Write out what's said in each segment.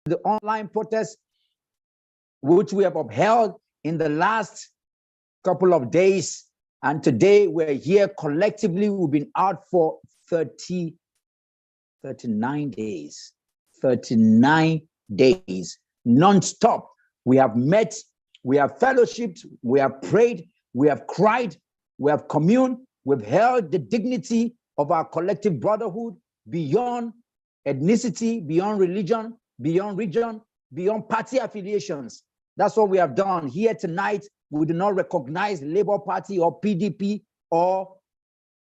the online protests, which we have upheld in the last couple of days. And today we're here collectively. We've been out for 39 days, 39 days, non-stop. We have met, we have fellowshipped, we have prayed, we have cried, we have communed, we've held the dignity of our collective brotherhood beyond ethnicity, beyond religion, beyond region, beyond party affiliations. That's what we have done. Here tonight, we do not recognize Labour Party or PDP or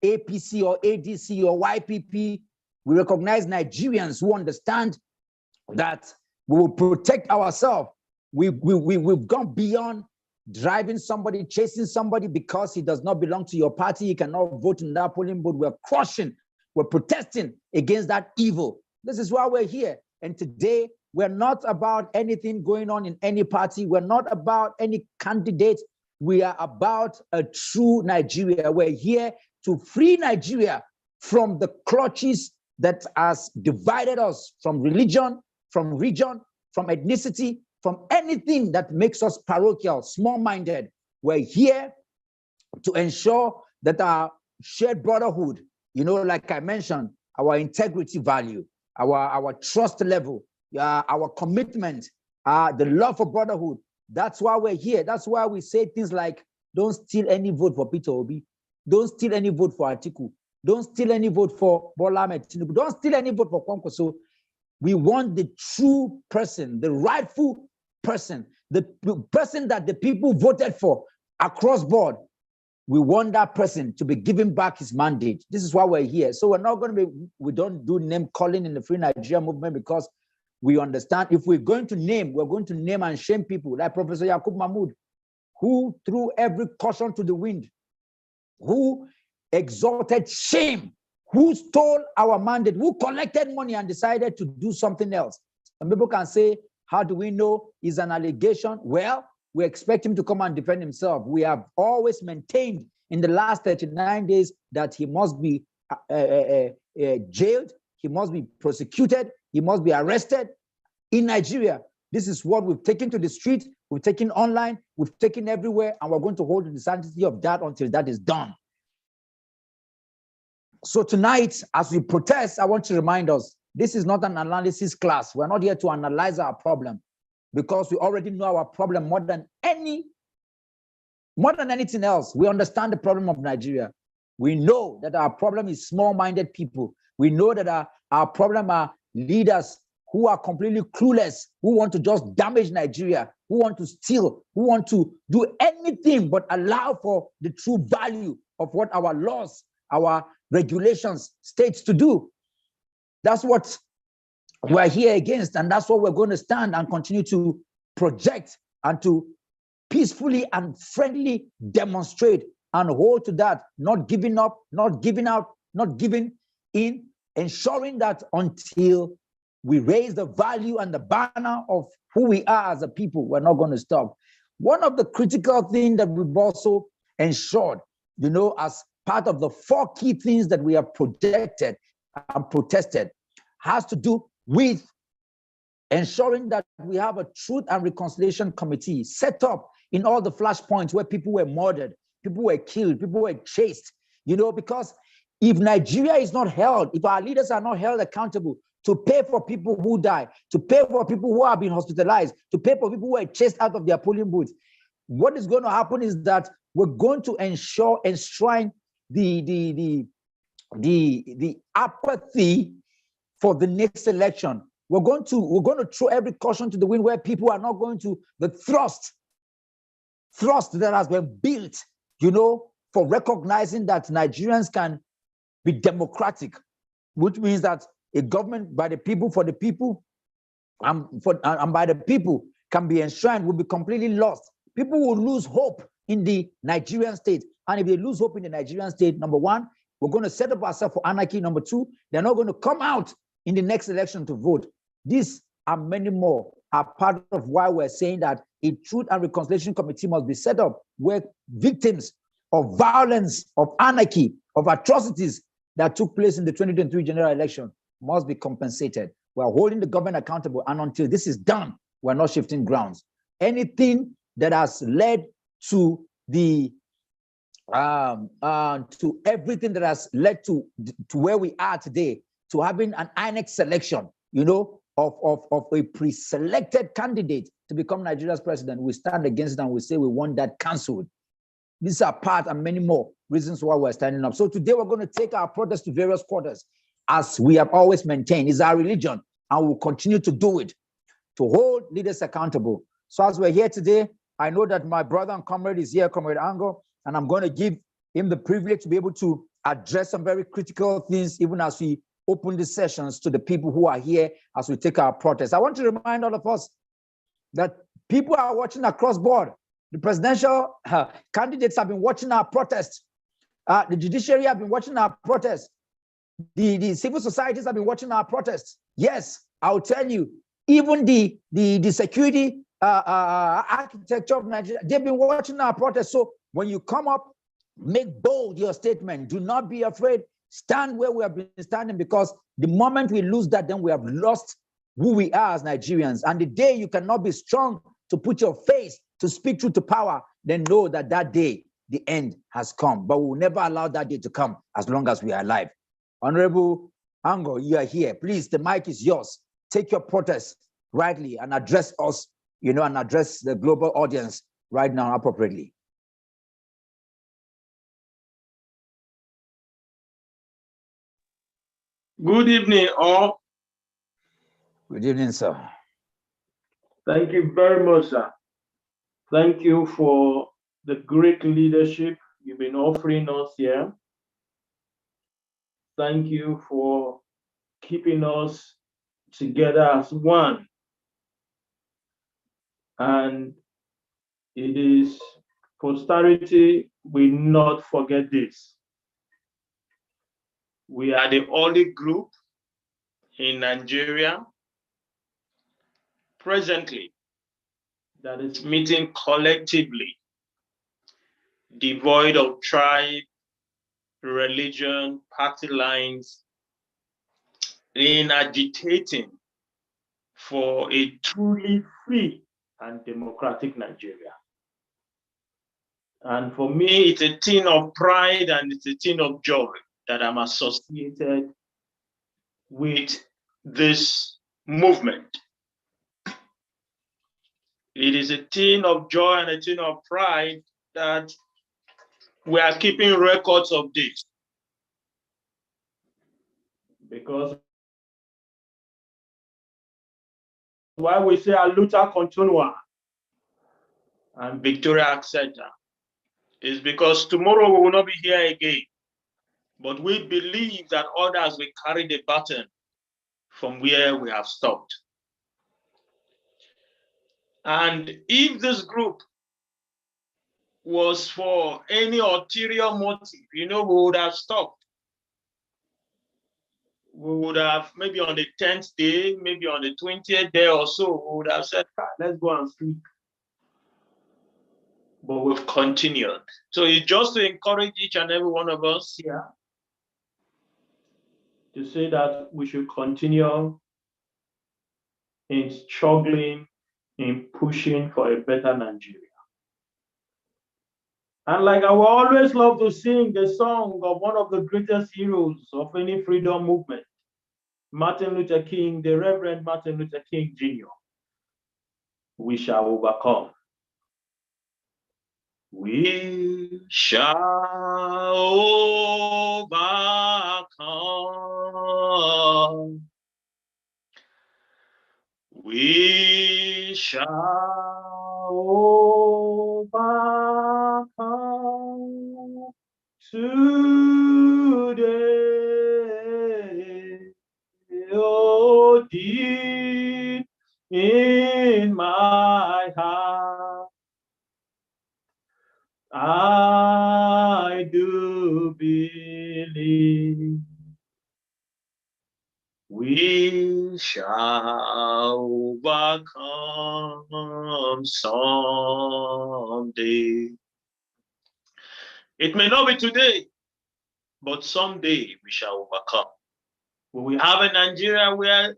APC or ADC or YPP. We recognize Nigerians who understand that we will protect ourselves. We've gone beyond driving somebody, chasing somebody because he does not belong to your party. He cannot vote in that polling booth. We're crushing, we're protesting against that evil. This is why we're here. And today, we're not about anything going on in any party. We're not about any candidate. We are about a true Nigeria. We're here to free Nigeria from the clutches that has divided us from religion, from region, from ethnicity, from anything that makes us parochial, small-minded. We're here to ensure that our shared brotherhood, you know, like I mentioned, our integrity value, our trust level, our commitment, the love for brotherhood. That's why we're here. That's why we say things like, don't steal any vote for Peter Obi. Don't steal any vote for Atiku. Don't steal any vote for Bola Ahmed Tinubu. Don't steal any vote for Kwankwaso. We want the true person, the rightful person, the person that the people voted for across board. We want that person to be given back his mandate. This is why we're here. So we're not going to be, we don't do name calling in the Free Nigeria movement because we understand if we're going to name, we're going to name and shame people like Professor Yakub Mahmoud, who threw every caution to the wind, who exalted shame, who stole our mandate, who collected money and decided to do something else. And people can say, how do we know it's an allegation? Well, we expect him to come and defend himself. We have always maintained in the last 39 days that he must be jailed, he must be prosecuted, he must be arrested in Nigeria. This is what we've taken to the street, we've taken online, we've taken everywhere, and we're going to hold the sanctity of that until that is done. So tonight, as we protest, I want to remind us, this is not an analysis class. We're not here to analyze our problem because we already know our problem more than anything else. We understand the problem of Nigeria. We know that our problem is small-minded people. We know that our problem are leaders who are completely clueless, who want to just damage Nigeria, who want to steal, who want to do anything but allow for the true value of what our laws, our regulations states to do. That's what we're here against, and that's what we're going to stand and continue to project and to peacefully and friendly demonstrate and hold to that, not giving up, not giving out, not giving in, ensuring that until we raise the value and the banner of who we are as a people, we're not going to stop. One of the critical things that we've also ensured, you know, as part of the 4 key things that we have projected and protested, has to do with ensuring that we have a Truth and Reconciliation Committee set up in all the flashpoints where people were murdered, people were killed, people were chased, you know, because if Nigeria is not held, if our leaders are not held accountable to pay for people who die, to pay for people who have been hospitalized, to pay for people who were chased out of their polling booths, what is going to happen is that we're going to enshrine the apathy for the next election. We're going to throw every caution to the wind where people are not going to, the thrust that has been built, you know, for recognizing that Nigerians can be democratic, which means that a government by the people, for the people, and by the people can be enshrined, will be completely lost. People will lose hope in the Nigerian state. And if they lose hope in the Nigerian state, number one, we're going to set up ourselves for anarchy. Number two, they're not going to come out in the next election to vote. These and many more are part of why we're saying that a Truth and Reconciliation Committee must be set up where victims of violence, of anarchy, of atrocities that took place in the 2023 general election must be compensated. We are holding the government accountable. And until this is done, we're not shifting grounds. Anything that has led to the to everything that has led to where we are today, to having an INEC selection, you know, of a pre-selected candidate to become Nigeria's president, we stand against it and we say we want that cancelled. These are part and many more reasons why we're standing up. So today we're going to take our protest to various quarters, as we have always maintained. It's our religion, and we'll continue to do it, to hold leaders accountable. So as we're here today, I know that my brother and comrade is here, Comrade Ango, and I'm going to give him the privilege to be able to address some very critical things, even as we open these sessions to the people who are here as we take our protest. I want to remind all of us that people are watching across board. The presidential candidates have been watching our protest. The judiciary have been watching our protest. The civil societies have been watching our protests. Yes, I'll tell you, even the security architecture of Nigeria, they've been watching our protests. So when you come up, make bold your statement. Do not be afraid. Stand where we have been standing, because the moment we lose that, then we have lost who we are as Nigerians. And the day you cannot be strong to put your face, to speak truth to power, then know that that day, the end has come. But we will never allow that day to come as long as we are alive. Honorable Ango, you are here. Please, the mic is yours. Take your protest rightly and address us, you know, and address the global audience right now appropriately. Good evening, all. Good evening, sir. Thank you very much, sir. Thank you for the great leadership you've been offering us here. Thank you for keeping us together as one. And it is posterity will not forget this. We are the only group in Nigeria presently that is meeting collectively, devoid of tribe, religion, party lines, in agitating for a truly free and democratic Nigeria. And for me, it's a thing of pride and it's a thing of joy that I'm associated with this movement. It is a thing of joy and a thing of pride that we are keeping records of this. Because why we say a luta continua and Victoria Accenta is because tomorrow we will not be here again. But we believe that others will carry the baton from where we have stopped. And if this group was for any ulterior motive, you know, we would have stopped. We would have, maybe on the 10th day, maybe on the 20th day or so, we would have said, let's go and sleep. But we've continued. So it's just to encourage each and every one of us here to say that we should continue in struggling, in pushing for a better Nigeria. And like I will always love to sing the song of one of the greatest heroes of any freedom movement, Martin Luther King, the Reverend Martin Luther King Jr. We shall overcome. We shall overcome. We shall overcome today. Oh, deep in my heart, I do believe we shall overcome someday. It may not be today, but someday we shall overcome. We will have a Nigeria where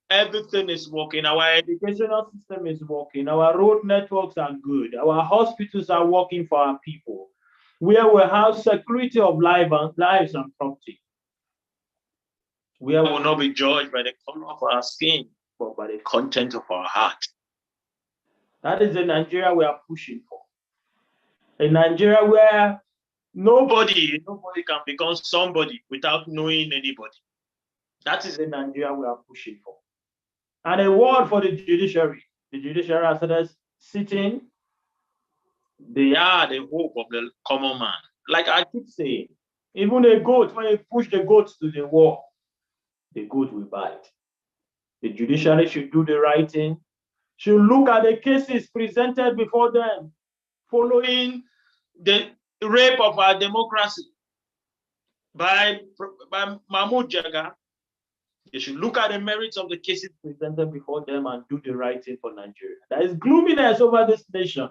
Everything is working. Our educational system is working. Our road networks are good. Our hospitals are working for our people. Where we have security of lives and property. Where we will not be judged by the color of our skin, but by the content of our heart. That is the Nigeria we are pushing for. A Nigeria where nobody can become somebody without knowing anybody. That is the Nigeria we are pushing for. And a word for the judiciary. The judiciary has started sitting. They are the hope of the common man. Like I keep saying, even a goat, when you push the goat to the wall, the goat will bite. The judiciary should do the right thing, should look at the cases presented before them, following the rape of our democracy by Mahmoud Jaga. They should look at the merits of the cases presented before them and do the right thing for Nigeria. There is gloominess over this nation.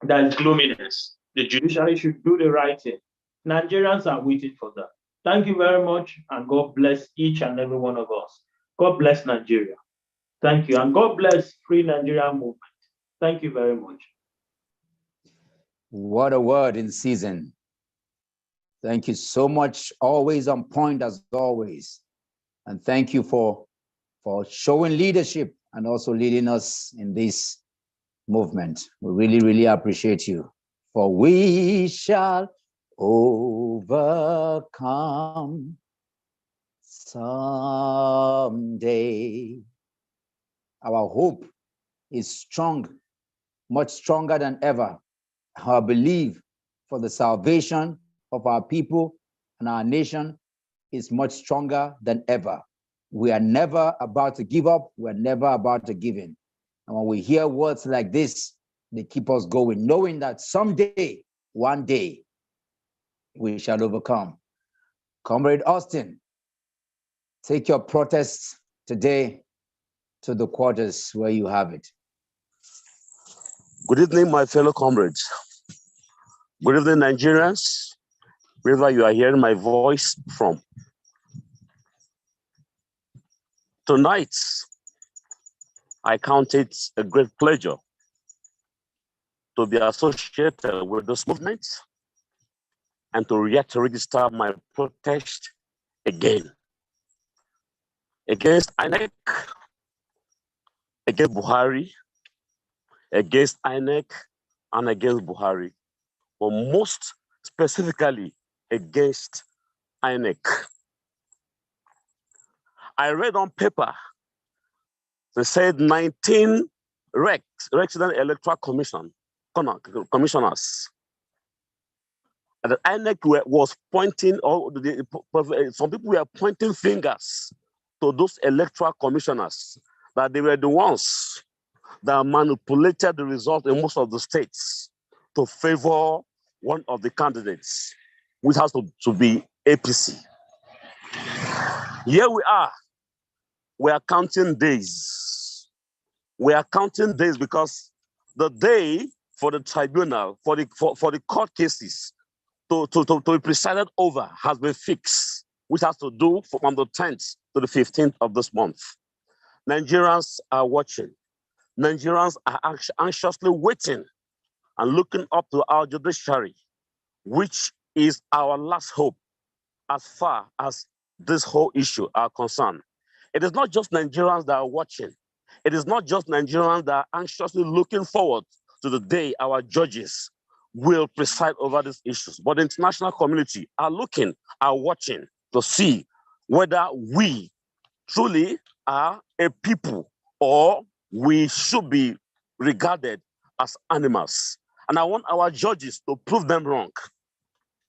There is gloominess. The judiciary should do the right thing. Nigerians are waiting for that. Thank you very much, and God bless each and every one of us. God bless Nigeria. Thank you, and God bless Free Nigeria Movement. Thank you very much. What a word in season. Thank you so much. Always on point as always. And thank you for showing leadership and also leading us in this movement. We really, really appreciate you. For we shall overcome someday. Our hope is strong, much stronger than ever. Our belief for the salvation of our people and our nation is much stronger than ever. We are never about to give up. We're never about to give in. And when we hear words like this, they keep us going, knowing that someday, one day, we shall overcome. Comrade Austin, take your protests today to the quarters where you have it. Good evening, my fellow comrades. Good evening, Nigerians, wherever you are hearing my voice from. Tonight, I count it a great pleasure to be associated with this movement and to register my protest again against INEC, against Buhari, against INEC, and against Buhari, but most specifically against INEC. I read on paper, they said 19 resident electoral commissioners, and the INEC was pointing, some people were pointing fingers to those electoral commissioners, that they were the ones that manipulated the result in most of the states to favor one of the candidates, which has to be APC. Here we are. We are counting days. We are counting days because the day for the tribunal, for the court cases to be presided over has been fixed, which has to do from the 10th to the 15th of this month. Nigerians are watching. Nigerians are anxiously waiting and looking up to our judiciary, which is our last hope as far as this whole issue are concerned. It is not just Nigerians that are watching. It is not just Nigerians that are anxiously looking forward to the day our judges will preside over these issues, but the international community are watching to see whether we truly are a people or we should be regarded as animals. And I want our judges to prove them wrong.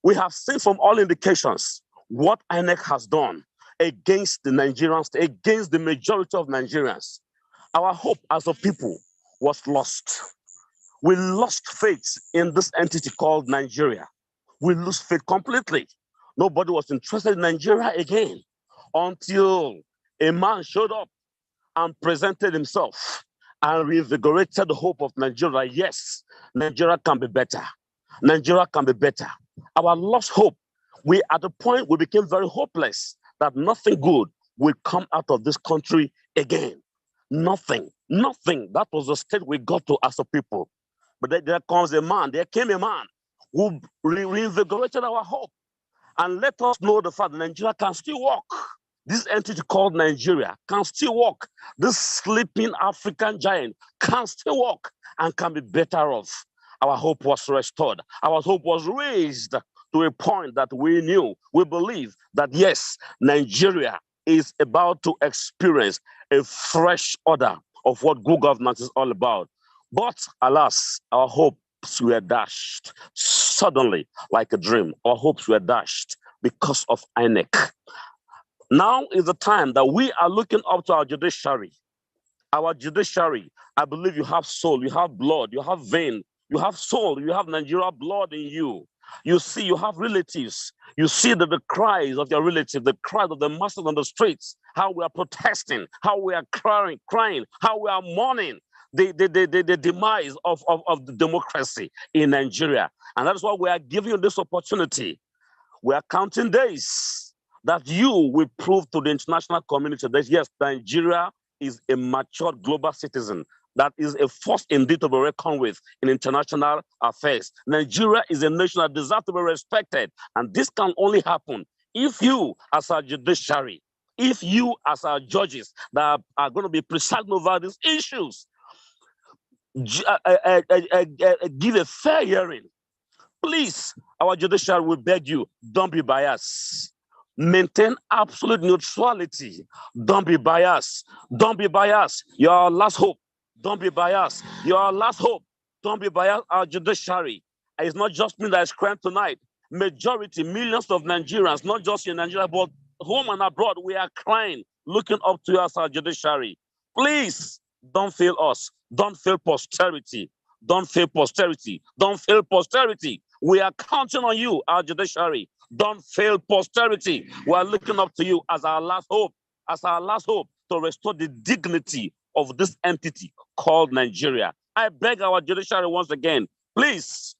We have seen from all indications what INEC has done against the Nigerians, against the majority of Nigerians. Our hope as a people was lost. We lost faith in this entity called Nigeria. We lost faith completely. Nobody was interested in Nigeria again until a man showed up and presented himself and reinvigorated the hope of Nigeria. Yes, Nigeria can be better. Nigeria can be better. Our lost hope, at the point we became very hopeless that nothing good will come out of this country again. Nothing, nothing. That was the state we got to as a people. But there came a man who reinvigorated our hope and let us know the fact that Nigeria can still walk. This entity called Nigeria can still walk. This sleeping African giant can still walk and can be better off. Our hope was restored. Our hope was raised to a point that we believe that yes, Nigeria is about to experience a fresh order of what good governance is all about. But alas, our hopes were dashed suddenly like a dream. Our hopes were dashed because of INEC. Now is the time that we are looking up to our judiciary. Our judiciary, I believe you have soul, you have blood, you have vein, you have soul, you have Nigeria blood in you. You see, you have relatives. You see that the cries of your relatives, the cries of the masses on the streets, how we are protesting, how we are crying, how we are mourning the demise of the democracy in Nigeria. And that's why we are giving you this opportunity. We are counting days that you will prove to the international community that yes, Nigeria is a mature global citizen that is a force indeed to be reckoned with in international affairs. Nigeria is a nation that deserves to be respected. And this can only happen if you, as our judiciary, if you, as our judges that are going to be presiding over these issues, give a fair hearing. Please, our judiciary will beg you, don't be biased. Maintain absolute neutrality. Don't be biased. Don't be biased. You're our last hope. Don't be biased. You're our last hope. Don't be biased. Our judiciary. It's not just me that is crying tonight. Majority, millions of Nigerians, not just in Nigeria, but home and abroad, we are crying, looking up to you as our judiciary. Please, don't fail us. Don't fail posterity. Don't fail posterity. Don't fail posterity. We are counting on you, our judiciary. Don't fail posterity. We are looking up to you as our last hope, to restore the dignity of this entity called Nigeria. I beg our judiciary once again, please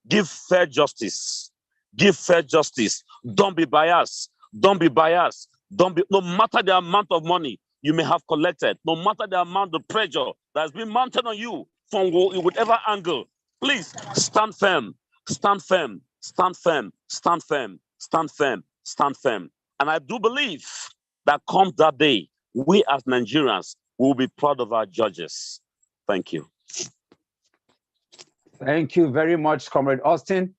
give fair justice. Give fair justice. Don't be biased. Don't be biased. No matter the amount of money you may have collected, no matter the amount of pressure that has been mounted on you from whatever angle, please stand firm. Stand firm, stand firm, stand firm, stand firm, stand firm. And I do believe that comes that day, we as Nigerians will be proud of our judges. Thank you. Thank you very much, Comrade Austin.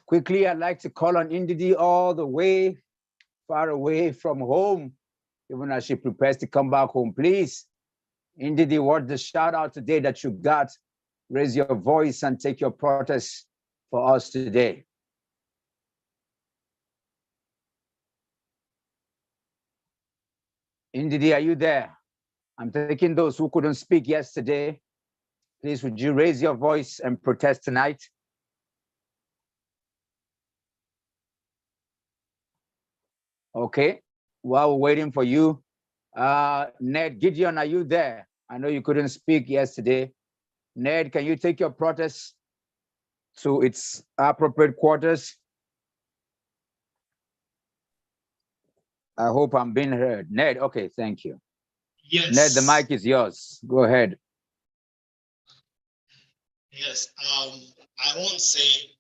Quickly, I'd like to call on Ndidi all the way, far away from home, even as she prepares to come back home. Please, Ndidi, what's the shout out today that you got? Raise your voice and take your protest for us today. Ndidi, are you there? I'm taking those who couldn't speak yesterday. Please, would you raise your voice and protest tonight? Okay, while we're waiting for you, Ned Gideon, are you there? I know you couldn't speak yesterday. Ned, can you take your protest to its appropriate quarters? I hope I'm being heard. Ned, okay, thank you. Yes. Ned, the mic is yours. Go ahead. Yes, I won't say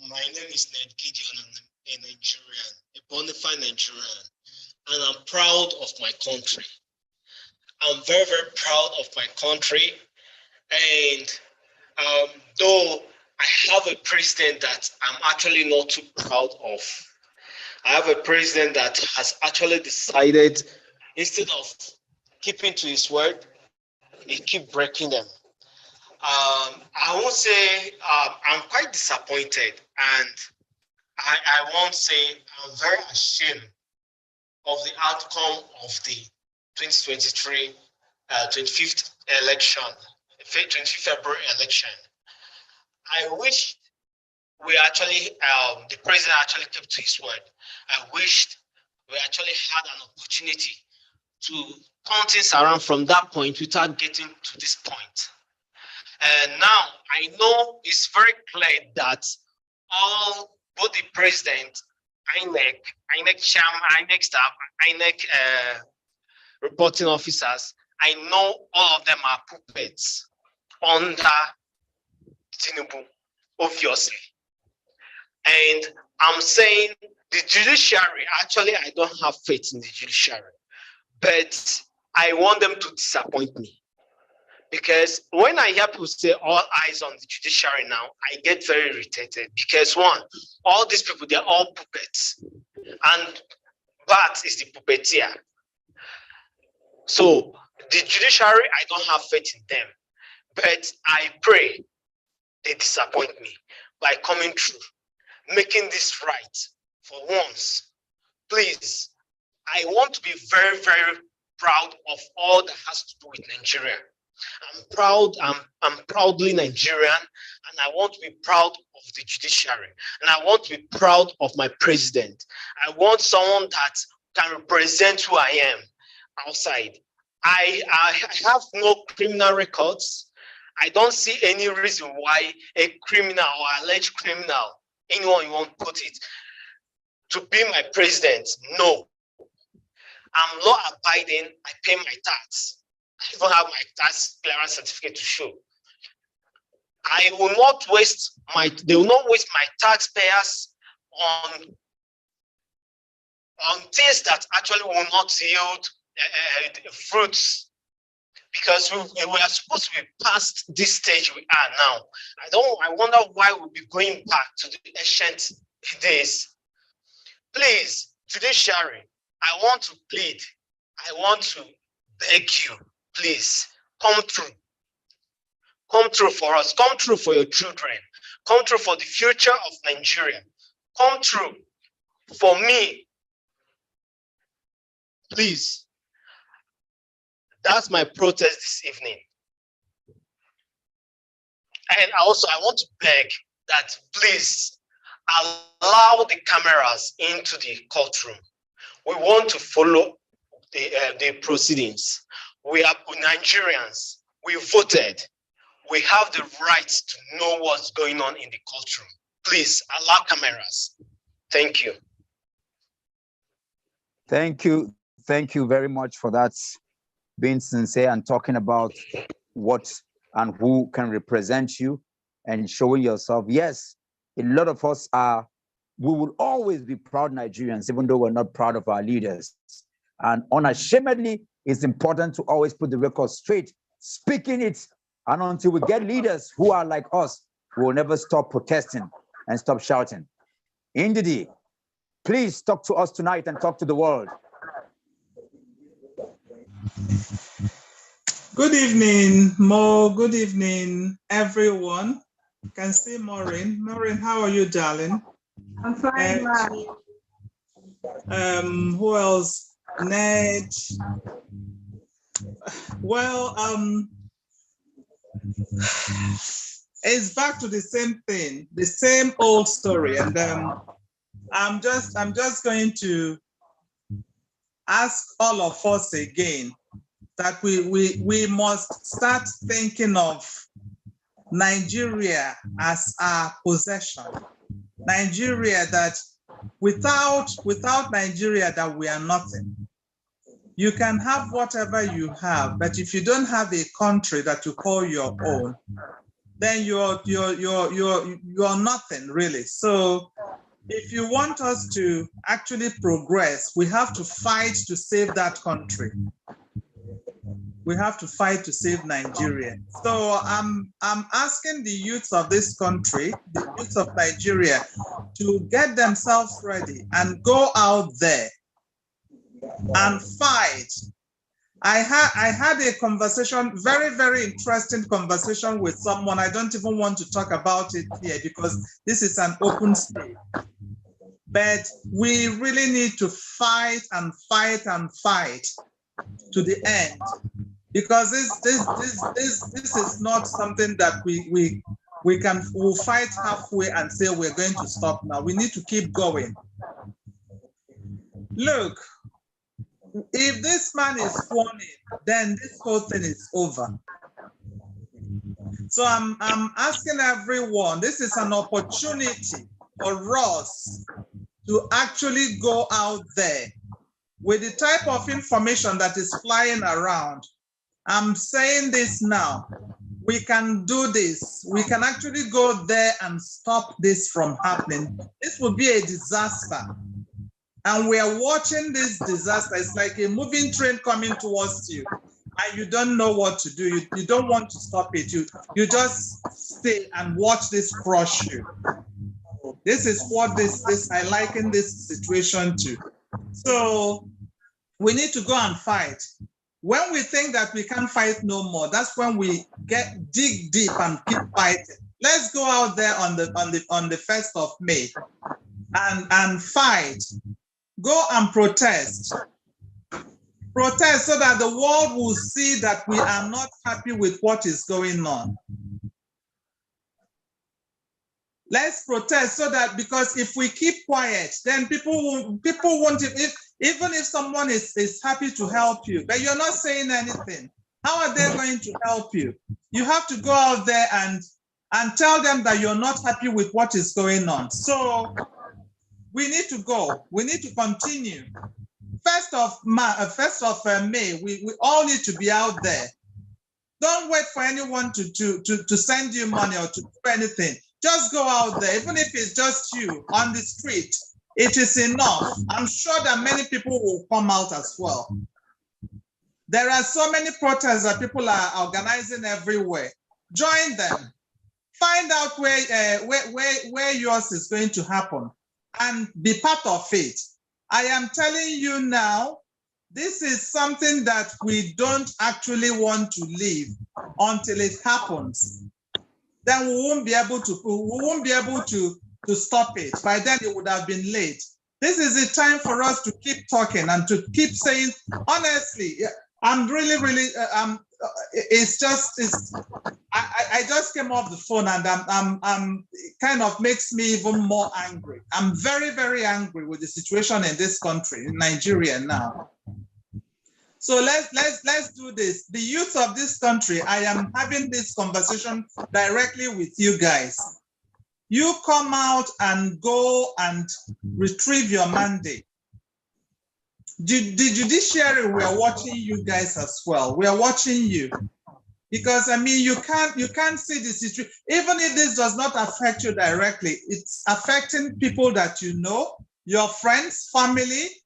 my name is Ned Gideon. I'm a Nigerian, a bona fide Nigerian, and I'm proud of my country. I'm very, very proud of my country. And though I have a president that I'm actually not too proud of, I have a president that has actually decided, instead of keeping to his word, he keep breaking them. I won't say I'm quite disappointed, and I won't say I'm very ashamed of the outcome of the 2023 25th election, 25th February election. I wish we actually, the president actually kept to his word. I wished we actually had an opportunity to turn things around from that point without getting to this point. And now I know it's very clear that both the president, INEC chairman, INEC staff, INEC reporting officers, I know all of them are puppets under Tinubu, obviously. And I'm saying the judiciary, actually, I don't have faith in the judiciary, but I want them to disappoint me. Because when I hear people say all eyes on the judiciary now, I get very irritated. Because one, all these people, they're all puppets. And Bat is the puppeteer. So the judiciary, I don't have faith in them. But I pray they disappoint me by coming through, making this right for once. Please, I want to be very, very proud of all that has to do with Nigeria. I'm proud, I'm proudly Nigerian, and I want to be proud of the judiciary, and I want to be proud of my president. I want someone that can represent who I am outside. I have no criminal records. I don't see any reason why a criminal or alleged criminal, anyone you want to put it, to be my president. No. I'm law abiding, I pay my tax. I even have my tax clearance certificate to show. I will not waste they will not waste my taxpayers on things that actually will not yield fruits, because we are supposed to be past this stage we are now. I wonder why we'll be going back to the ancient days. Please, judiciary, I want to plead. I want to beg you, please, come through. Come through for us. Come through for your children. Come through for the future of Nigeria. Come through for me. Please. That's my protest this evening. And also, I want to beg that please allow the cameras into the courtroom. We want to follow the proceedings. We are Nigerians. We voted. We have the right to know what's going on in the courtroom. Please allow cameras. Thank you. Thank you. Thank you very much for that, being sincere and talking about what and who can represent you and showing yourself. Yes, a lot of us we will always be proud Nigerians, even though we're not proud of our leaders. And unashamedly, it's important to always put the record straight, speaking it. And until we get leaders who are like us, we will never stop protesting and stop shouting. Ndidi, please talk to us tonight and talk to the world. Good evening, Mo. Good evening, everyone. You can see Maureen. Maureen, how are you, darling? I'm fine, Matt. Who else? Ned. Well, it's back to the same thing, the same old story, and I'm just going to ask all of us again that we must start thinking of Nigeria as our possession. Nigeria, that without Nigeria, that we are nothing. You can have whatever you have, but if you don't have a country that you call your own, then you're nothing really. So if you want us to actually progress, we have to fight to save that country. We have to fight to save Nigeria. So I'm asking the youths of this country, the youths of Nigeria, to get themselves ready and go out there and fight. I had a conversation, very, very interesting conversation with someone. I don't even want to talk about it here because this is an open space. But we really need to fight and fight and fight to the end, because this is not something that we'll fight halfway and say we're going to stop now. We need to keep going. Look, if this man is sworn in, then this whole thing is over. So I'm asking everyone, this is an opportunity for us to actually go out there with the type of information that is flying around, I'm saying this now, we can do this. We can actually go there and stop this from happening. This would be a disaster. And we are watching this disaster. It's like a moving train coming towards you, and you don't know what to do. You don't want to stop it. You just stay and watch this crush you. This is what I liken this situation to. So we need to go and fight. When we think that we can't fight no more, that's when we dig deep and keep fighting. Let's go out there on the 1st of May and fight. Go and protest. Protest so that the world will see that we are not happy with what is going on. Let's protest so that, because if we keep quiet, then people won't, even if someone is happy to help you, but you're not saying anything, how are they going to help you? You have to go out there and tell them that you're not happy with what is going on. So we need to go. We need to continue. 1st of May, we all need to be out there. Don't wait for anyone to send you money or to do anything. Just go out there, even if it's just you on the street. It is enough. I'm sure that many people will come out as well. There are so many protests that people are organizing everywhere. Join them. Find out where yours is going to happen and be part of it. I am telling you now, this is something that we don't actually want to leave until it happens. Then we won't be able to stop it. By then it would have been late. This is the time for us to keep talking and to keep saying, honestly, I'm really, I just came off the phone and I'm kind of makes me even more angry. I'm very, very angry with the situation in this country, in Nigeria now. So let's do this. The youth of this country, I am having this conversation directly with you guys. You come out and go and retrieve your mandate. The judiciary, we are watching you guys as well. We are watching you. Because I mean, you can't see the situation. Even if this does not affect you directly, it's affecting people that you know, your friends, family,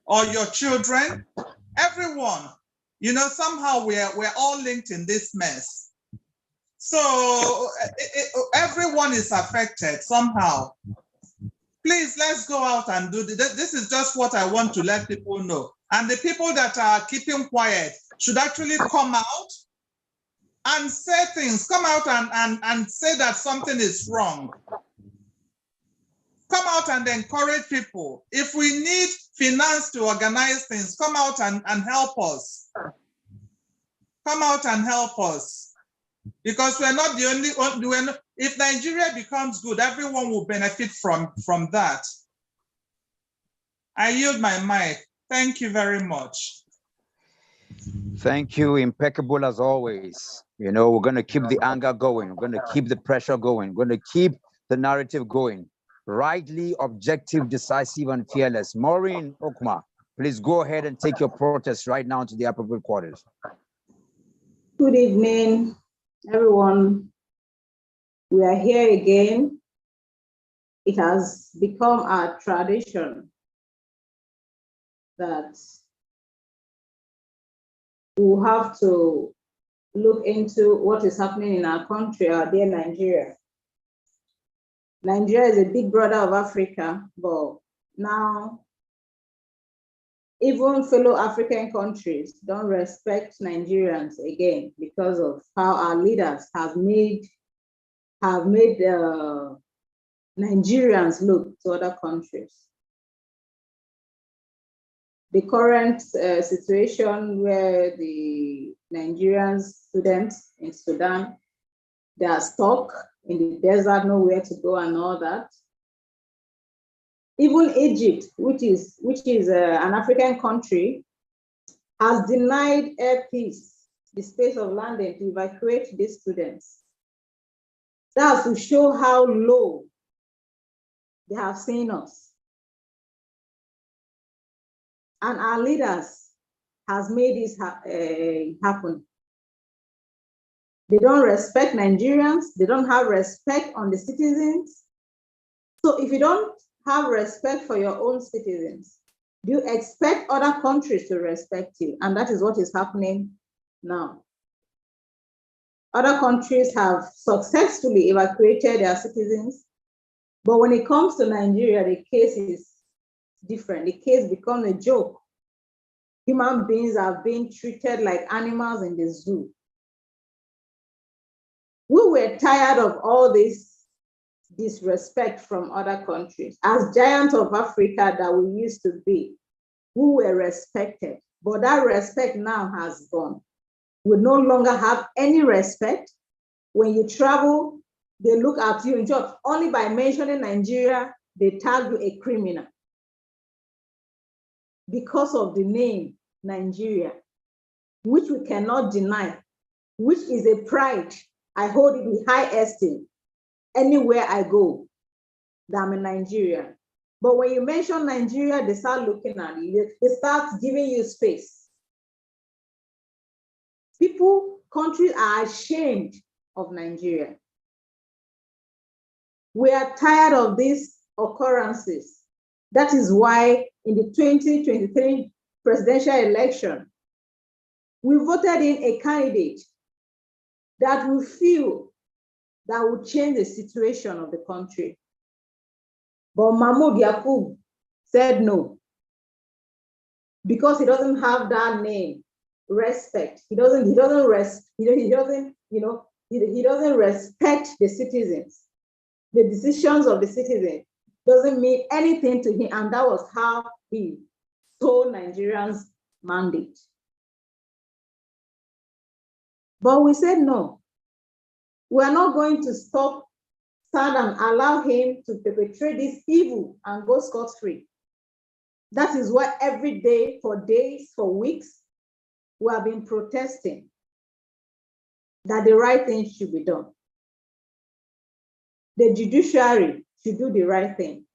or your children, everyone. You know, somehow we're all linked in this mess. So everyone is affected somehow. Please, let's go out and do this. This is just what I want to let people know. And the people that are keeping quiet should actually come out and say things. Come out and say that something is wrong. Come out and encourage people. If we need finance to organize things, come out and help us. Come out and help us. Because we're not the only one. If Nigeria becomes good, everyone will benefit from that. I yield my mic. Thank you very much. Thank you. Impeccable as always. You know, we're going to keep the anger going. We're going to keep the pressure going. We're going to keep the narrative going. Rightly, objective, decisive, and fearless. Maureen Okma, please go ahead and take your protest right now to the appropriate quarters. Good evening, everyone. We are here again. It has become our tradition that we'll have to look into what is happening in our country, our dear Nigeria. Nigeria is a big brother of Africa, but now even fellow African countries don't respect Nigerians again because of how our leaders have made Nigerians look to other countries. The current situation where the Nigerian students in Sudan, they are stuck in the desert, nowhere to go and all that. Even Egypt, which is an African country, has denied Air Peace the space of landing to evacuate these students. That's to show how low they have seen us. And our leaders has made this happen. They don't respect Nigerians. They don't have respect on the citizens. So if you don't have respect for your own citizens, do you expect other countries to respect you? And that is what is happening now. Other countries have successfully evacuated their citizens, but when it comes to Nigeria, the case is different. The case becomes a joke. Human beings are being treated like animals in the zoo. We were tired of all this disrespect from other countries. As giants of Africa that we used to be, we were respected, but that respect now has gone. We no longer have any respect. When you travel, they look at you in short. Only by mentioning Nigeria, they tag you a criminal because of the name Nigeria, which we cannot deny, which is a pride. I hold it with high esteem anywhere I go, that I'm a Nigerian. But when you mention Nigeria, they start looking at you. They start giving you space. Countries are ashamed of Nigeria. We are tired of these occurrences. That is why in the 2023 presidential election, we voted in a candidate that we feel that would change the situation of the country. But Mahmoud Yakub said no, because he doesn't have that name, respect. He doesn't respect the citizens. The decisions of the citizens doesn't mean anything to him, and that was how he stole Nigerians' mandate. But we said no. We are not going to stand and allow him to perpetrate this evil and go scot-free. That is why every day, for days, for weeks, we have been protesting that the right thing should be done. The judiciary should do the right thing.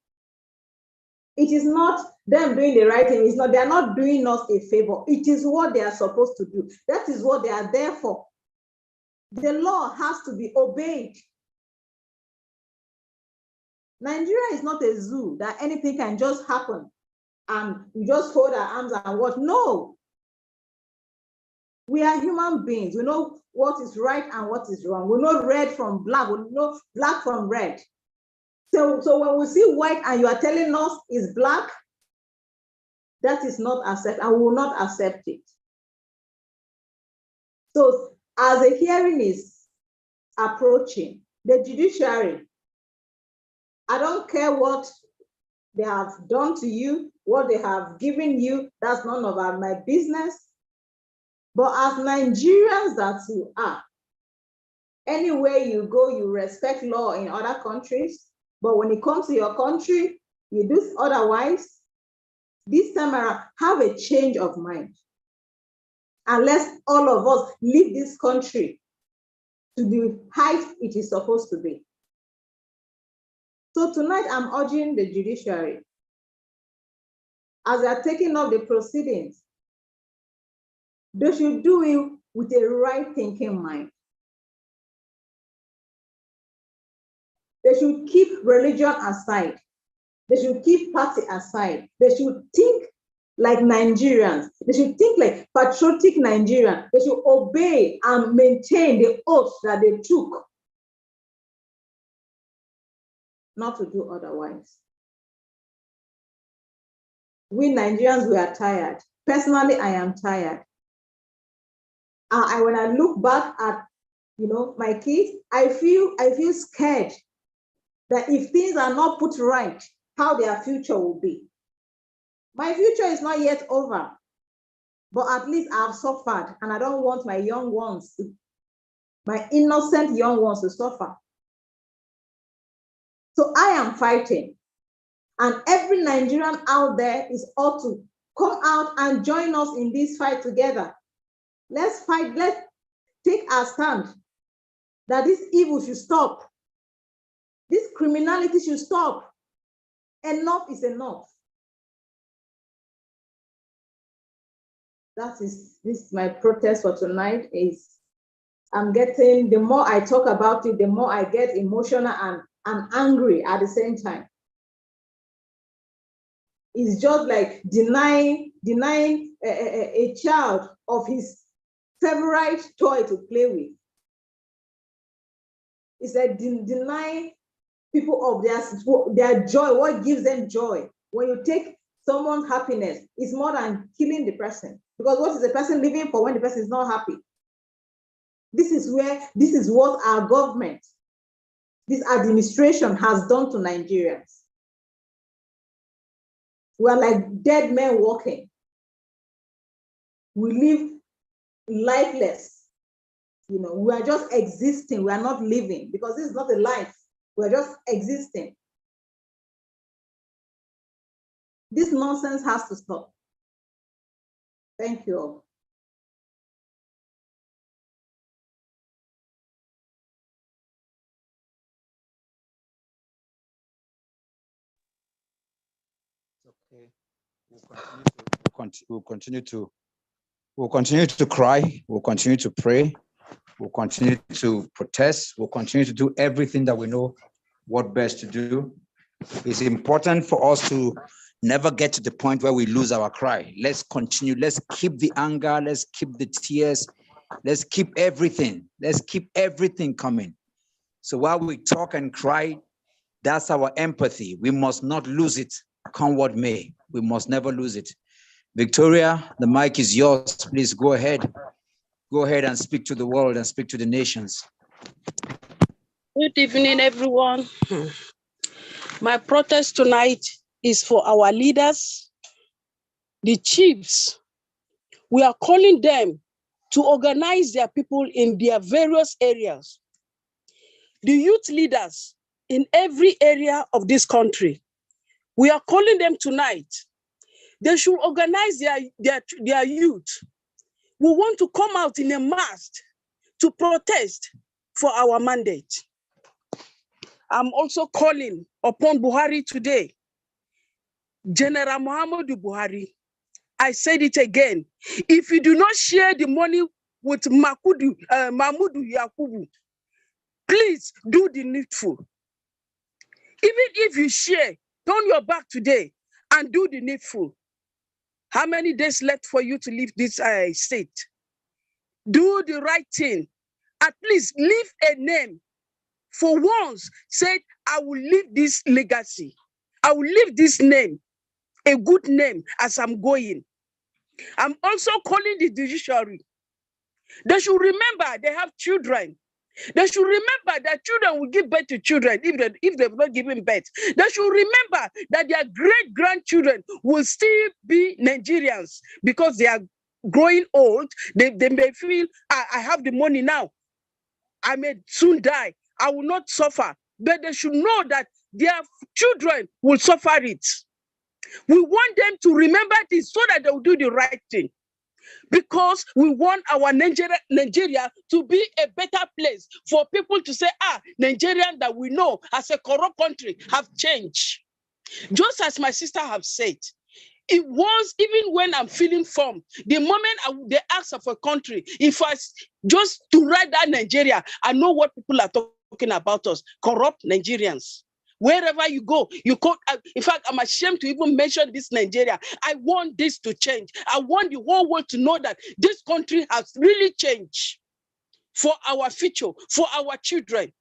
It is not them doing the right thing. It's not, they are not doing us a favor. It is what they are supposed to do. That is what they are there for. The law has to be obeyed. Nigeria is not a zoo that anything can just happen and we just fold our arms and watch. No. We are human beings. We know what is right and what is wrong. We know red from black. We know black from red. So when we see white and you are telling us it's black, that is not accepted, and we will not accept it. So as the hearing is approaching, the judiciary, I don't care what they have done to you, what they have given you, that's none of my business. But as Nigerians that you are, anywhere you go, you respect law in other countries. But when it comes to your country, you do otherwise. This time around, have a change of mind. And let's all of us leave this country to the height it is supposed to be. So tonight, I'm urging the judiciary, as they are taking up the proceedings, they should do it with a right thinking mind. They should keep religion aside. They should keep party aside. They should think like Nigerians. They should think like patriotic Nigerians. They should obey and maintain the oath that they took, not to do otherwise. We Nigerians, we are tired. Personally, I am tired. When I look back at, my kids, I feel scared that if things are not put right, how their future will be. My future is not yet over, but at least I've suffered, and I don't want my young ones, my innocent young ones, to suffer. So I am fighting, and every Nigerian out there is ought to come out and join us in this fight together. Let's fight, let's take our stand that this evil should stop. This criminality should stop. Enough is enough. This is my protest for tonight. Is I'm getting, the more I talk about it, the more I get emotional and angry at the same time. It's just like denying a child of his favorite toy to play with. It's like denying people of their joy, what gives them joy. When you take someone's happiness, it's more than killing the person. Because what is the person living for when the person is not happy? This is what our government, this administration has done to Nigerians. We're like dead men walking. We live lifeless. You know, we are just existing. We are not living, because this is not a life. We're just existing. This nonsense has to stop. Thank you all. Okay. We'll continue to cry. We'll continue to pray. We'll continue to protest. We'll continue to do everything that we know what best to do. It's important for us to never get to the point where we lose our cry. Let's continue. Let's keep the anger. Let's keep the tears. Let's keep everything. Let's keep everything coming. So while we talk and cry, that's our empathy. We must not lose it, come what may. We must never lose it. Victoria, the mic is yours. Please go ahead. Go ahead and speak to the world and speak to the nations. Good evening, everyone. My protest tonight is for our leaders, the chiefs. We are calling them to organize their people in their various areas. The youth leaders in every area of this country, we are calling them tonight. They should organize their youth. We want to come out in a mass to protest for our mandate. I'm also calling upon Buhari today. General Muhammadu Buhari, I said it again. If you do not share the money with Mahmoud Yakubu, please do the needful. Even if you share, turn your back today and do the needful. How many days left for you to leave this state? Do the right thing. At least leave a name. For once, said, I will leave this legacy. I will leave this name, a good name, as I'm going. I'm also calling the judiciary. They should remember they have children. They should remember that children will give birth to children if they've not given birth. They should remember that their great-grandchildren will still be Nigerians because they are growing old. They may feel, I have the money now. I may soon die. I will not suffer. But they should know that their children will suffer it. We want them to remember this so that they will do the right thing. Because we want our Nigeria to be a better place for people to say, Nigerian that we know as a corrupt country have changed. Just as my sister have said, it was even when I'm feeling firm, the moment they ask of a country, if I just to write that Nigeria, I know what people are talking about us, corrupt Nigerians. Wherever you go, in fact, I'm ashamed to even mention this Nigeria. I want this to change. I want the whole world to know that this country has really changed for our future, for our children.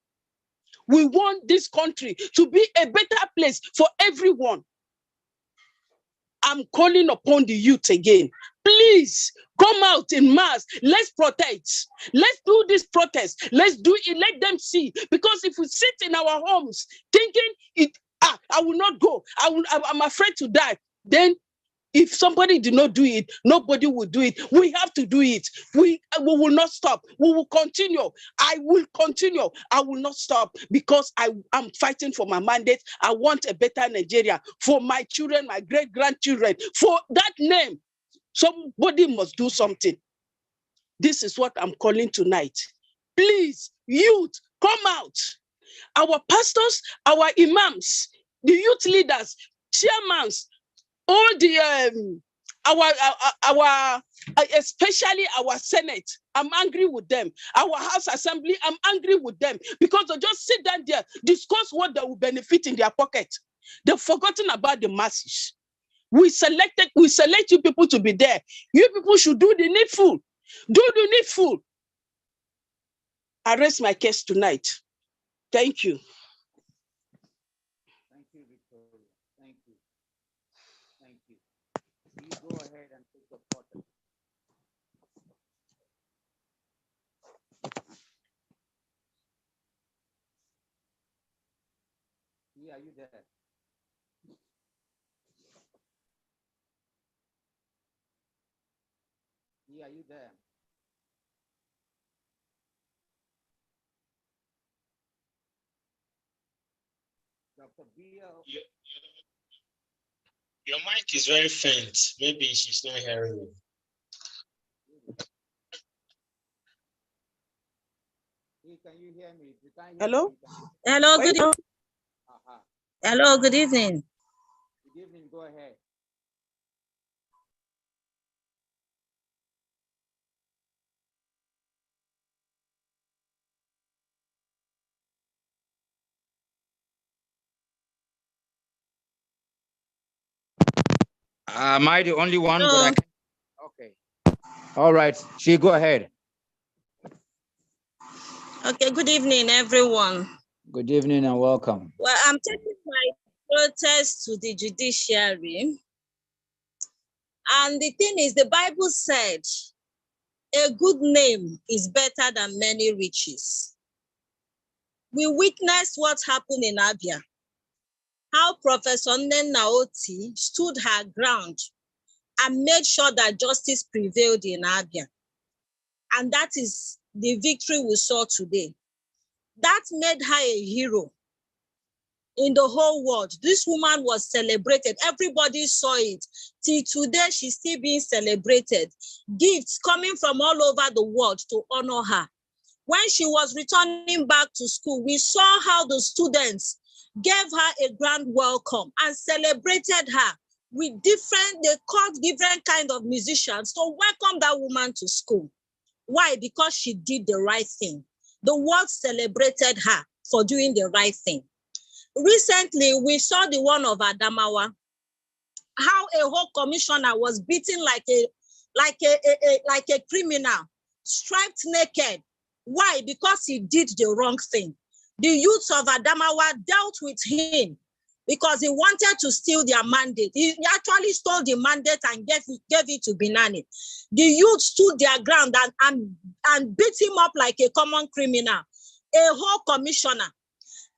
We want this country to be a better place for everyone. I'm calling upon the youth again. Please come out in mass. Let's protest. Let's do this protest. Let's do it. Let them see. Because if we sit in our homes thinking I will not go. I'm afraid to die. Then if somebody did not do it, nobody will do it. We have to do it. We will not stop. We will continue. I will continue. I will not stop because I'm fighting for my mandate. I want a better Nigeria for my children, my great-grandchildren. For that name, somebody must do something. This is what I'm calling tonight. Please, youth, come out. Our pastors, our imams, the youth leaders, chairmans, all the especially our Senate, I'm angry with them. Our House Assembly, I'm angry with them because they just sit down there, discuss what they will benefit in their pocket. They've forgotten about the masses. We select you people to be there. You people should do the needful. Do the needful. I rest my case tonight. Thank you. Thank you, Victoria. Thank you. Thank you. You go ahead and take the photo. Yeah, are you there? Yeah, are you there? Dr. Bill. Your mic is very faint. Maybe she's not hearing you. Can you hear me? You can't hear Hello? me. Hello, good evening. Hello, good evening. Good evening, go ahead. Am I the only one? No. But I can... Okay. All right. She go ahead. Okay, good evening, everyone. Good evening and welcome. Well, I'm taking my protest to the judiciary. And the thing is, the Bible said, a good name is better than many riches. We witnessed what happened in Abia, how Professor Nnenna Oti stood her ground and made sure that justice prevailed in Abia. And that is the victory we saw today. That made her a hero in the whole world. This woman was celebrated. Everybody saw it. Till today, she's still being celebrated. Gifts coming from all over the world to honor her. When she was returning back to school, we saw how the students gave her a grand welcome and celebrated her with they called different kind of musicians to welcome that woman to school. Why? Because she did the right thing. The world celebrated her for doing the right thing. Recently, we saw the one of Adamawa, how a whole commissioner was beaten like a criminal, striped naked. Why? Because he did the wrong thing. The youths of Adamawa dealt with him because he wanted to steal their mandate. He actually stole the mandate and gave it to Binani. The youth stood their ground and beat him up like a common criminal, a whole commissioner.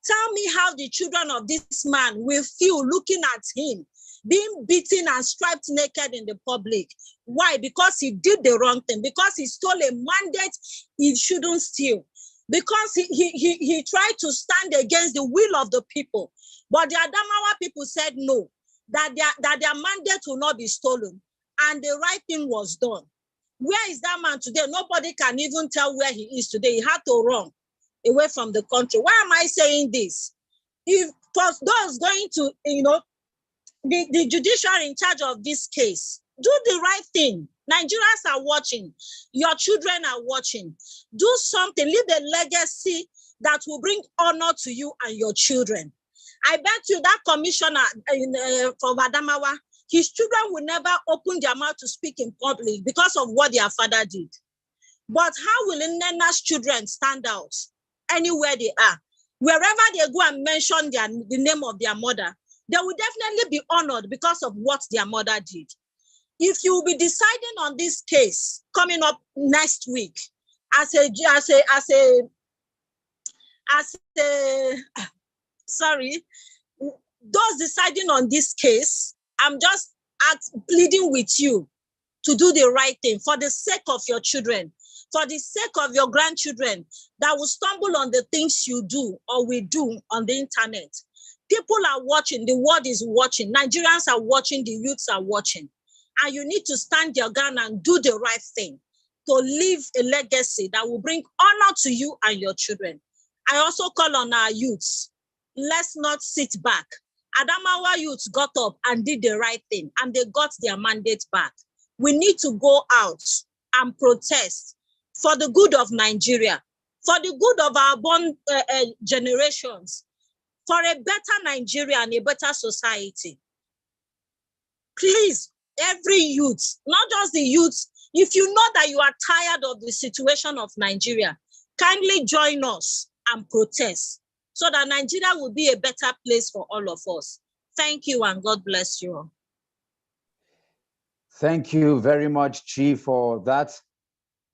Tell me how the children of this man will feel looking at him being beaten and striped naked in the public. Why? Because he did the wrong thing. Because he stole a mandate he shouldn't steal. Because he tried to stand against the will of the people. But the Adamawa people said no, that their mandate will not be stolen. And the right thing was done. Where is that man today? Nobody can even tell where he is today. He had to run away from the country. Why am I saying this? If for those going to, the judiciary in charge of this case, do the right thing. Nigerians are watching. Your children are watching. Do something. Leave a legacy that will bring honor to you and your children. I bet you that commissioner from Adamawa, his children will never open their mouth to speak in public because of what their father did. But how will Nnenna's children stand out anywhere they are? Wherever they go and mention the name of their mother, they will definitely be honored because of what their mother did. If you will be deciding on this case coming up next week, those deciding on this case, I'm just pleading with you to do the right thing for the sake of your children, for the sake of your grandchildren that will stumble on the things you do or we do on the internet. People are watching, the world is watching, Nigerians are watching, the youths are watching. And you need to stand your ground and do the right thing to leave a legacy that will bring honor to you and your children. I also call on our youths, let's not sit back Adamawa youth got up and did the right thing, and they got their mandate back. We need to go out and protest for the good of Nigeria, for the good of our born generations, for a better Nigeria and a better society. Please, every youth, not just the youth, if you know that you are tired of the situation of Nigeria, kindly join us and protest so that Nigeria will be a better place for all of us. Thank you and God bless you all. Thank you very much, Chief, for that.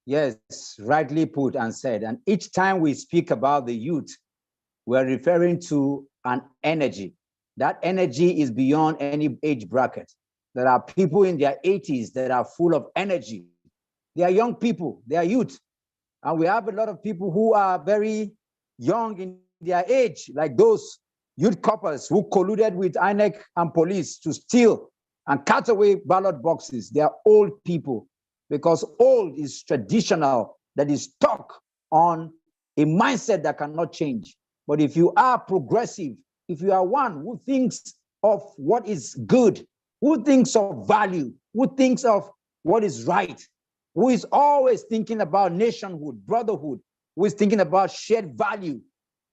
Yes, rightly put and said. And each time we speak about the youth, we're referring to an energy. That energy is beyond any age bracket. There are people in their 80s that are full of energy. They are young people, they are youth. And we have a lot of people who are very young in their age, like those youth couples who colluded with INEC and police to steal and cut away ballot boxes. They are old people, because old is traditional, that is stuck on a mindset that cannot change. But if you are progressive, if you are one who thinks of what is good, who thinks of value, who thinks of what is right, who is always thinking about nationhood, brotherhood, who is thinking about shared value,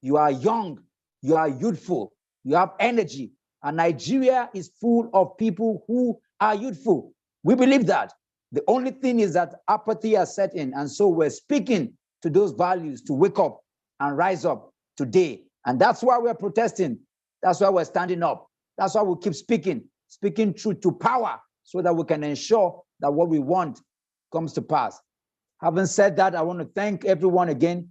you are young, you are youthful, you have energy, and Nigeria is full of people who are youthful. We believe that. The only thing is that apathy has set in, and so we're speaking to those values to wake up and rise up today. And that's why we're protesting. That's why we're standing up. That's why we keep speaking truth to power, so that we can ensure that what we want comes to pass. Having said that, I want to thank everyone again.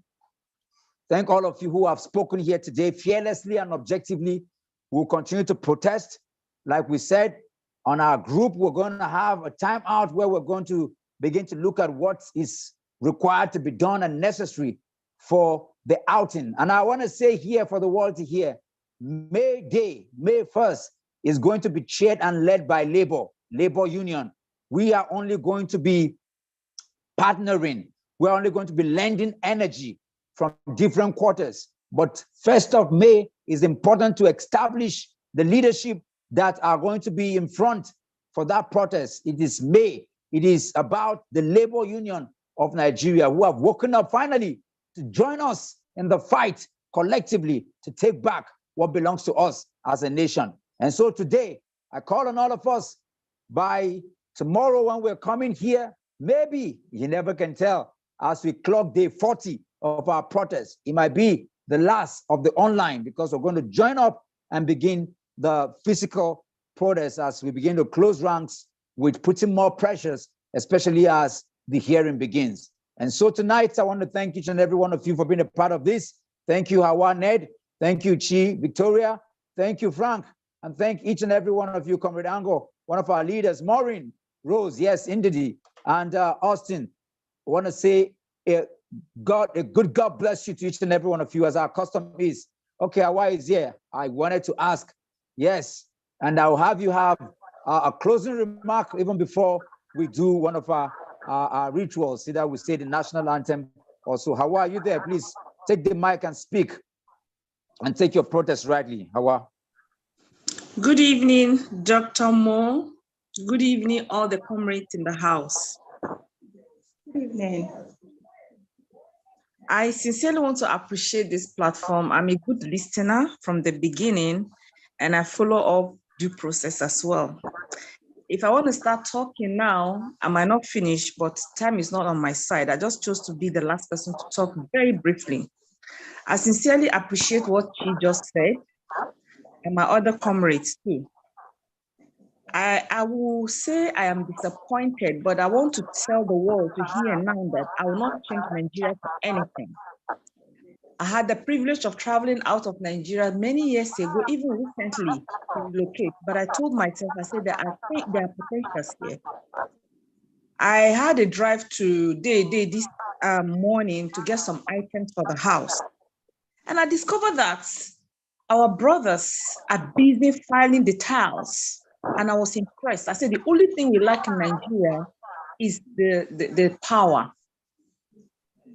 Thank all of you who have spoken here today fearlessly and objectively. We'll continue to protest. Like we said, on our group, we're going to have a time out where we're going to begin to look at what is required to be done and necessary for the outing. And I want to say here for the world to hear, May Day, May 1st, is going to be chaired and led by Labor Union. We are only going to be partnering. We're only going to be lending energy from different quarters. But 1st of May is important to establish the leadership that are going to be in front for that protest. It is May. It is about the Labor Union of Nigeria, who have woken up finally to join us in the fight collectively to take back what belongs to us as a nation. And so today, I call on all of us, by tomorrow when we're coming here, maybe, you never can tell, as we clock day 40 of our protest, it might be the last of the online, because we're going to join up and begin the physical protest as we begin to close ranks with putting more pressures, especially as the hearing begins. And so tonight, I want to thank each and every one of you for being a part of this. Thank you, Hawa, Ned. Thank you, Chi, Victoria. Thank you, Frank. And thank each and every one of you, Comrade Ango, one of our leaders, Maureen, Rose, yes, Indidi, and Austin. I want to say a good God bless you to each and every one of you, as our custom is. Okay, Hawa is here. I wanted to ask, yes, and I'll have you have a closing remark even before we do one of our rituals, either we say the national anthem or so. Hawa, are you there? Please take the mic and speak and take your protest rightly. Hawa. Good evening, Dr. Moore. Good evening, all the comrades in the house. Good evening. I sincerely want to appreciate this platform. I'm a good listener from the beginning, and I follow up due process as well. If I want to start talking now, I might not finish, but time is not on my side. I just chose to be the last person to talk very briefly. I sincerely appreciate what she just said, and my other comrades too. I will say I am disappointed, but I want to tell the world to hear now that I will not change Nigeria for anything. I had the privilege of traveling out of Nigeria many years ago, even recently, to relocate. But I told myself, I said that I think there are potentials here. I had a drive to this morning to get some items for the house. And I discovered that our brothers are busy filing the tiles. And I was impressed. I said, the only thing we lack in Nigeria is the power.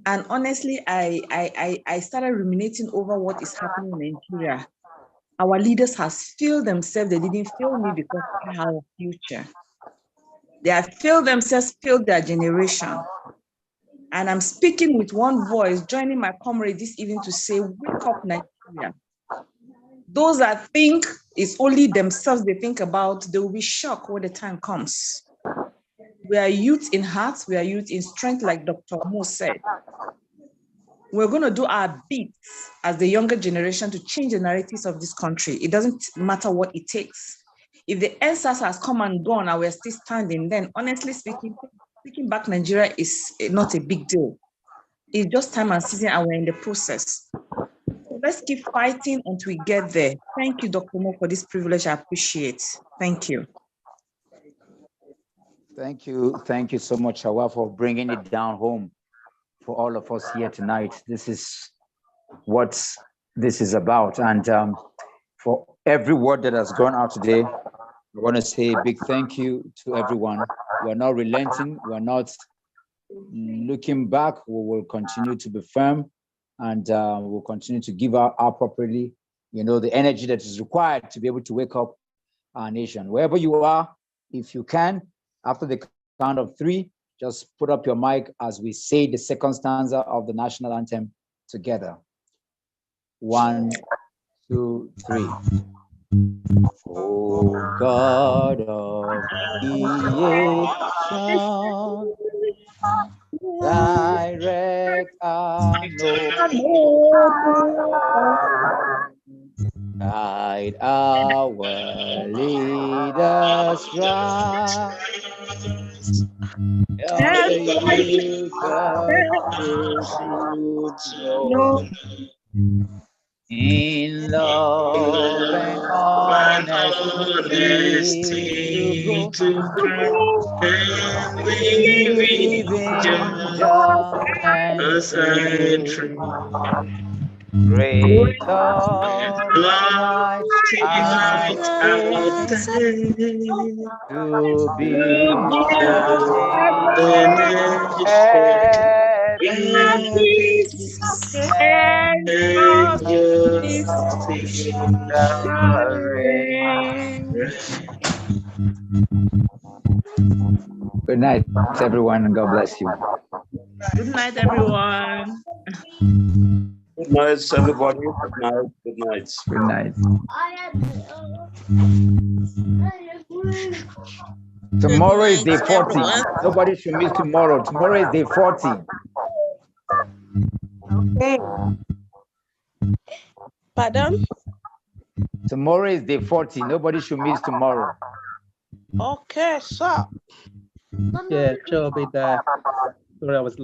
And honestly, I started ruminating over what is happening in Nigeria. Our leaders has failed themselves. They didn't fail me because I have a future. They have failed themselves, failed their generation. And I'm speaking with one voice, joining my comrade this evening to say, wake up, Nigeria. Those that think it's only themselves they think about, they will be shocked when the time comes. We are youth in heart, we are youth in strength, like Dr. Mo said. We're going to do our bit as the younger generation to change the narratives of this country. It doesn't matter what it takes. If the NSAS has come and gone and we're still standing, then honestly speaking back Nigeria is not a big deal. It's just time and season and we're in the process. So let's keep fighting until we get there. Thank you, Dr. Mo, for this privilege. I appreciate. Thank you. Thank you so much, Hawa, for bringing it down home for all of us here tonight. This is what this is about. And for every word that has gone out today, I want to say a big thank you to everyone. We're not relenting. We're not looking back. We will continue to be firm, and we'll continue to give out appropriately, the energy that is required to be able to wake up our nation. Wherever you are, if you can, after the count of 3, just put up your mic as we say the second stanza of the national anthem together. 1, 2, 3. O God of creation, direct our guide our leaders right. In love and honesty to grow, and living just and true. Great light to be Good night, everyone, and God bless you. Good night, everyone. Good night, everybody. Good night. Good night. Good night. Tomorrow is day 40. Nobody should miss tomorrow. Tomorrow is day 40. Okay. Pardon? Tomorrow is day 40. Nobody should miss tomorrow. Okay, sir. Yeah, sure, I'll be there. Sorry, I was late.